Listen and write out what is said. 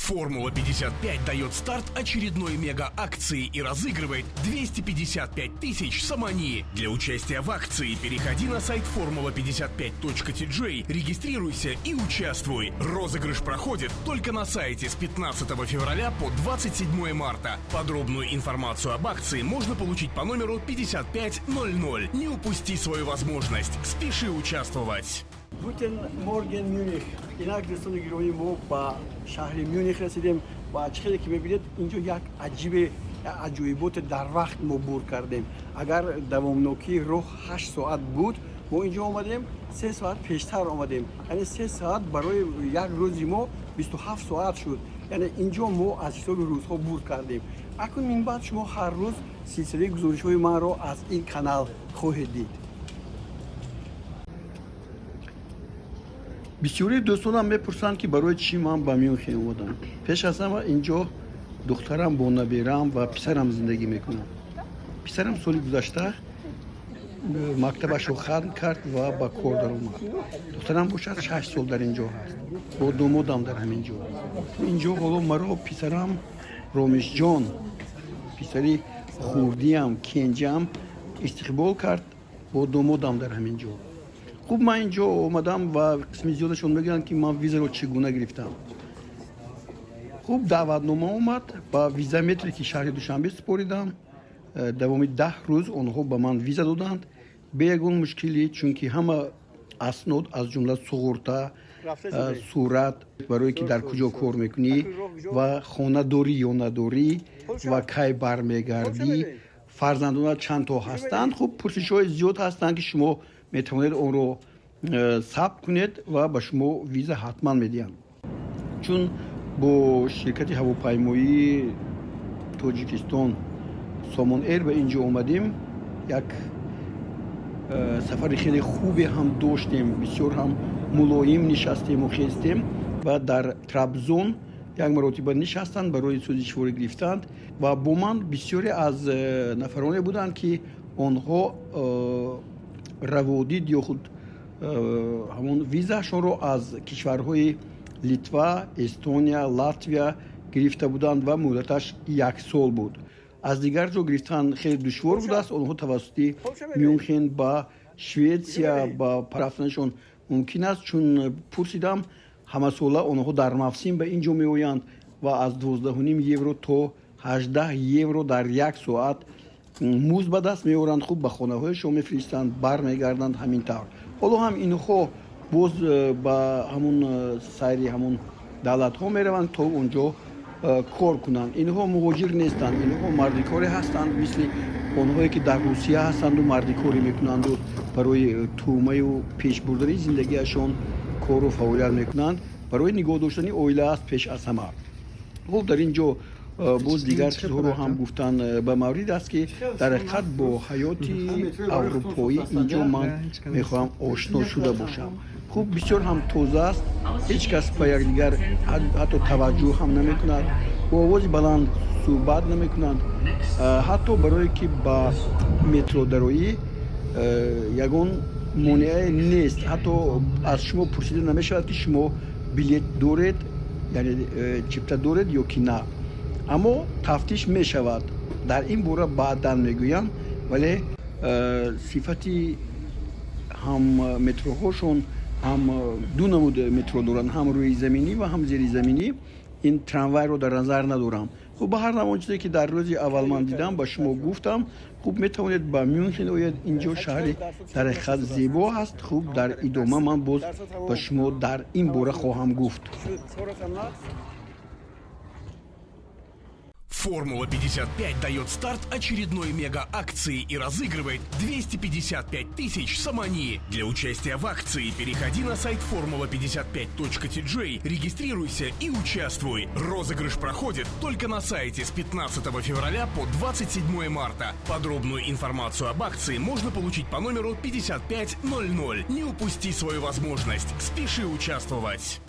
Формула-55 дает старт очередной мега-акции и разыгрывает 255 тысяч самани. Для участия в акции переходи на сайт formula55.tj, регистрируйся и участвуй. Розыгрыш проходит только на сайте с 15 февраля по 27 марта. Подробную информацию об акции можно получить по номеру 5500. Не упусти свою возможность. Спеши участвовать. Guten Morgen Munich. اینک دوستان گرامی ما با شهر میونخ رسیدیم و چقدر که ببینید اینجا یک عجایبات در وقت ما بور کردیم. اگر دوامناکی راه 8 ساعت بود ما اینجا آمدیم 3 ساعت پیشتر آمدیم، یعنی 3 ساعت برای یک روزی ما 27 ساعت شد. یعنی اینجا ما از حساب روزها بور کردیم. اکنون من بعد شما هر روز سلسله گزارش های من را از این کانال خواهید دید. بسیاری دوستانم میپرسند که برای چی من به میونخ اومدم. پیش از همه اینجا دخترم با نبیرم و پسرم زندگی میکنم. پسرم سال گذشته مکتبش رو ختم کرد و با کار در اومد. دخترم باشد 6 سال در اینجا هست. با دامادم در همینجا. اینجا حالا مرا پسرم رامیش جان، پسری خوردیم کنجم استقبال کرد با دامادم در همینجا. خوب من اینجا اومدم و قسمی زیادشون میگن که من ویزا رو چگونه گرفتم. خوب دعوتنامه اومد با ویزا متری که شهر دوشنبه سپاریدم. دوامی 10 روز اونها به من ویزا دادند. به یگان مشکلی چون که همه اسناد از جمله سغورتا، صورت برای که در کجا کار میکنی و خانه داری یا نداری و کی برمیگردی، فرزندان چند تا هستند. خوب پرسش های زیاد هستند که شما میتوانید اون رو ثبت کنید و به شما ویزا حتما میدین. چون با شرکت هواپیمایی تاجیکستان سامان ایر به اینجا اومدیم، یک سفر خیلی خوبی هم داشتیم، بسیار هم ملایم نشستیم و خیستیم و در ترابزون یک مرتبه نشستند برای سوزشواری گرفتند و با من بسیاری از نفرانی بودند که آنها روادید یا خود همون ویزاشون رو از کشورهای لیتوا، استونیا، لاتویا گرفته بودند و مدتش 1 سال بود. از دیگر جا گرفتن خیلی دشوار بود است. آنها توسط میونخن با شویتسیا با رفتنشون ممکن است، چون پرسیدم همه ساله آنها در موسم به اینجا می آیند و از 12.5 یورو تا 18 یورو در 1 ساعت موز به دست میارند. خوب به خانه هایشون میفرستند، برمیگردند همین طور. حالا هم اینها باز با همون سری همون دولت ها میروند تا اونجا کار کنند. اینها مهاجر نیستند، اینها مردی کاری هستند، مثل اونهایی که در روسیه هستند و مردی کاری میکنند و برای تومه و پیش بردن زندگیشون کار و فعالیت میکنند. برای نگاه داشتن عائله است پیش از همه. خب در اینجا باز دیگر چیزها رو هم گفتن به مورد است که در حقیقت با حیات اروپایی اینجا من میخوام آشنا شده باشم. خوب بسیار هم تازه است، هیچ کس به یکدیگر حتی توجه هم نمیکند، با آواز بلند صحبت نمیکنند. حتی برای که با مترو درایی یگان مانع نیست، حتی از شما پرسیده نمیشود که شما بلیت دارید، یعنی چیپتا دارید یا که نه، اما تفتیش می شود. در این باره بعدا میگویم، ولی صفتی هم متروهاشون هم دو نمود مترو دارن، هم روی زمینی و هم زیر زمینی. این تراموای رو در نظر ندارم. خب به هر نوع چیزی که در روز اول من دیدم با شما گفتم. خوب میتونید با میونخن اوید، اینجا شهر در حقیقت زیبا هست. خوب در ادامه من باز با شما در این باره خواهم گفت. Формула-55 дает старт очередной мега-акции и разыгрывает 255 тысяч самани. Для участия в акции переходи на сайт formula55.tj, регистрируйся и участвуй. Розыгрыш проходит только на сайте с 15 февраля по 27 марта. Подробную информацию об акции можно получить по номеру 5500. Не упусти свою возможность. Спеши участвовать.